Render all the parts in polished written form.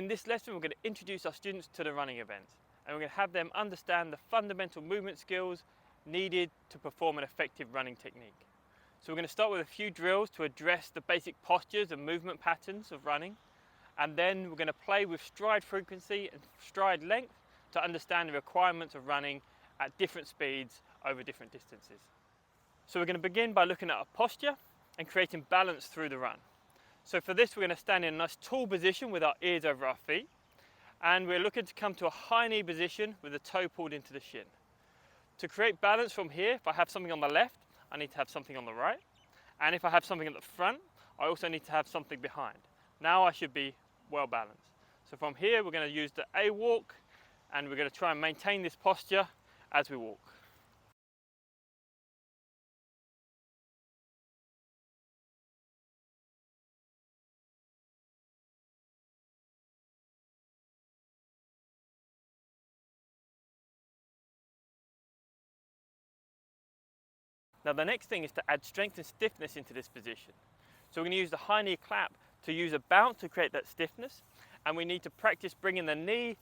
In this lesson, we're going to introduce our students to the running event, and we're going to have them understand the fundamental movement skills needed to perform an effective running technique. So we're going to start with a few drills to address the basic postures and movement patterns of running, and then we're going to play with stride frequency and stride length to understand the requirements of running at different speeds over different distances. So we're going to begin by looking at our posture and creating balance through the run. So for this, we're going to stand in a nice tall position with our ears over our feet, and we're looking to come to a high knee position with the toe pulled into the shin. To create balance from here, if I have something on the left, I need to have something on the right, and if I have something at the front, I also need to have something behind. Now I should be well balanced. So from here, we're going to use the A walk, and we're going to try and maintain this posture as we walk. Now the next thing is to add strength and stiffness into this position. So we're going to use the high knee clap to use a bounce to create that stiffness, and we need to practice bringing the knee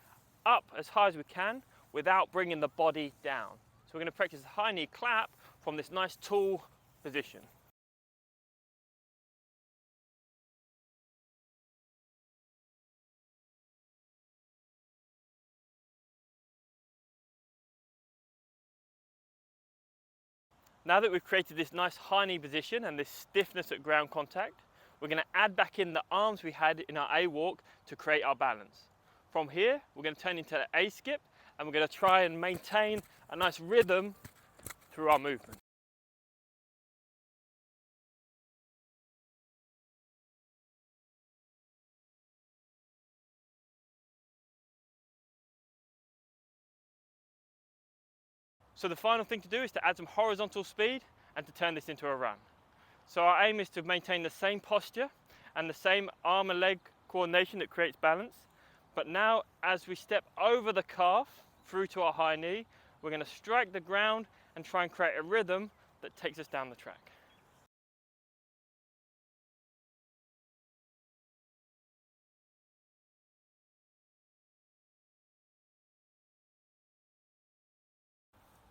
up as high as we can without bringing the body down. So we're going to practice the high knee clap from this nice tall position. Now that we've created this nice high knee position and this stiffness at ground contact, we're going to add back in the arms we had in our A walk to create our balance. From here, we're going to turn into the A skip, and we're going to try and maintain a nice rhythm through our movement. So the final thing to do is to add some horizontal speed and to turn this into a run. So our aim is to maintain the same posture and the same arm and leg coordination that creates balance. But now, as we step over the calf through to our high knee, we're going to strike the ground and try and create a rhythm that takes us down the track.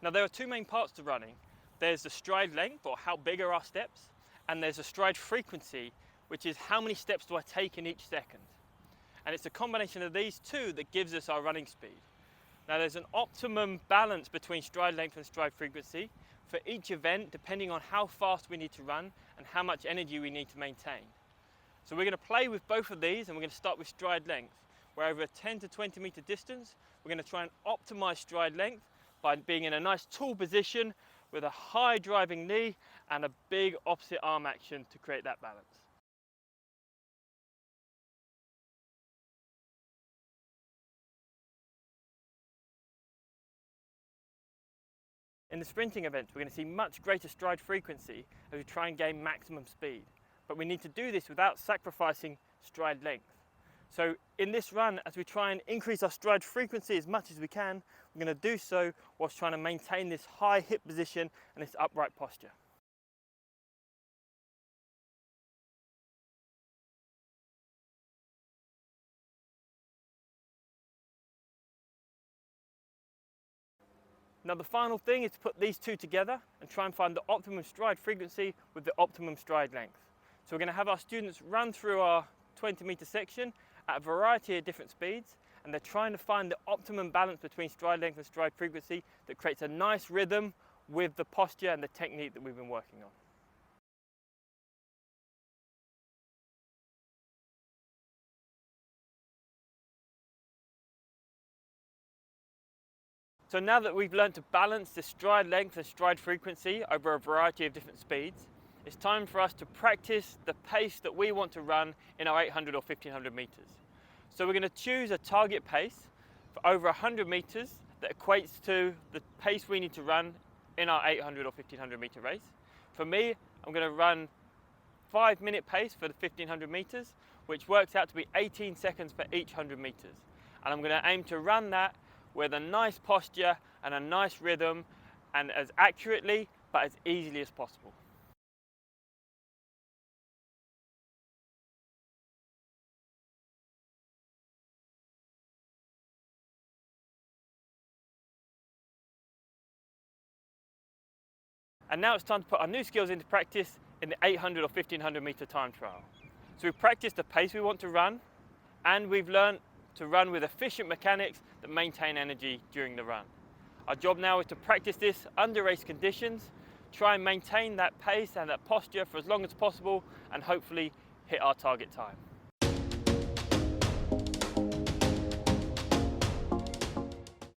Now there are two main parts to running. There's the stride length, or how big are our steps, and there's the stride frequency, which is how many steps do I take in each second. And it's a combination of these two that gives us our running speed. Now there's an optimum balance between stride length and stride frequency for each event, depending on how fast we need to run and how much energy we need to maintain. So we're going to play with both of these, and we're going to start with stride length, where over a 10 to 20 meter distance, we're going to try and optimize stride length by being in a nice tall position with a high driving knee and a big opposite arm action to create that balance. In the sprinting events, we're going to see much greater stride frequency as we try and gain maximum speed. But we need to do this without sacrificing stride length. So in this run, as we try and increase our stride frequency as much as we can, we're going to do so whilst trying to maintain this high hip position and this upright posture. Now the final thing is to put these two together and try and find the optimum stride frequency with the optimum stride length. So we're going to have our students run through our 20-meter section at a variety of different speeds, and they're trying to find the optimum balance between stride length and stride frequency that creates a nice rhythm with the posture and the technique that we've been working on. So now that we've learned to balance the stride length and stride frequency over a variety of different speeds, it's time for us to practice the pace that we want to run in our 800 or 1500 meters. So we're going to choose a target pace for over 100 meters that equates to the pace we need to run in our 800 or 1500 meter race. For me, I'm going to run 5-minute pace for the 1500 meters, which works out to be 18 seconds for each 100 meters. And I'm going to aim to run that with a nice posture and a nice rhythm, and as accurately but as easily as possible. And now it's time to put our new skills into practice in the 800 or 1500 meter time trial. So we've practiced the pace we want to run, and we've learned to run with efficient mechanics that maintain energy during the run. Our job now is to practice this under race conditions, try and maintain that pace and that posture for as long as possible, and hopefully hit our target time.